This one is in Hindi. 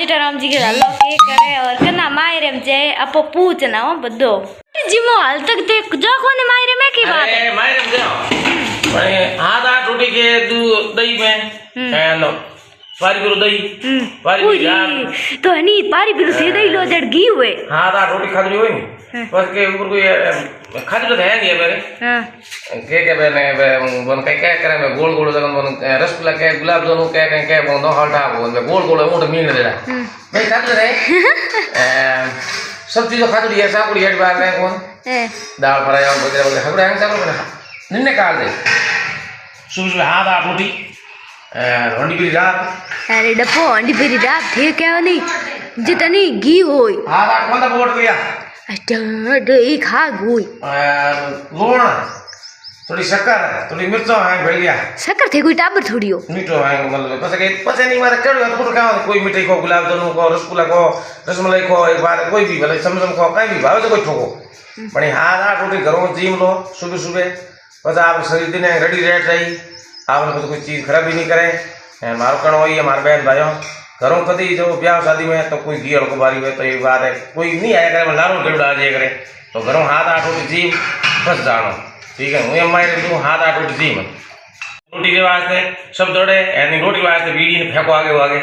सीताराम जी के हल्लो के करे और कना मायरे में जाए अपो पूछना हो बदो जिमो हाल तक देख जो कोने मायरे में की बात है मायरे में जाओ भाई आधा रोटी के दही में हेलो पारी बिरु दही पारी बिरु तो हनी पारी बिरु से दही लो जड़ घी हुए आधा रोटी खा रही हुई बस के ऊपर कोई खाद तो है नहीं है मेरे हां के मैंने बन क्या करे मैं गोल गोल जगन बन रसगुल्ला के गुलाब जामुन के बन दो हल्टा बन गोल गोल ऊंट मीन दे मैं खाद रहे सब चीज खाद दिया सा कुड़ी हेड बार में कौन दाल फ्राई और वगैरह वगैरह खबरे हैं सब बना निन्ने काट दे सुबह आधा रोटी हंडी पीरी रात अरे डपो हंडी पीरी रात थे क्या नहीं जितनी घी होई आधा कौन बोट गया अटड एक खा गोई लूण थोड़ी शक्कर थोड़ी मिर्च है भैया शक्कर थे कोई टाबर थोड़ी हो मीठो है मतलब पता नहीं मारे करो तो क्या कोई मिठाई को गुलाब जामुन को रसगुल्ला को रसमलाई को एक बार कोई भी भले समसम को कहीं भी भावे तो कोई ठोको पण आधा रोटी घरों जीम लो सुबह सुबह बस आप शरीर दिन रेडी रेट रही आपने तो कोई चीज खराब ही नहीं करे मारो कण वही है मार बहन भाइयों घरों कभी जो ब्याह शादी में तो कोई घी को बारी हुए तो ये बात है कोई नहीं आया करे लारो डेढ़ आ जाए करे तो घरों हाथ आठ रोटी जी बस जानो ठीक है मुझे हमारे हाथ आठ रोटी जी रोटी के वास्ते सब दौड़े यानी रोटी वास्ते बीड़ी फेंको आगे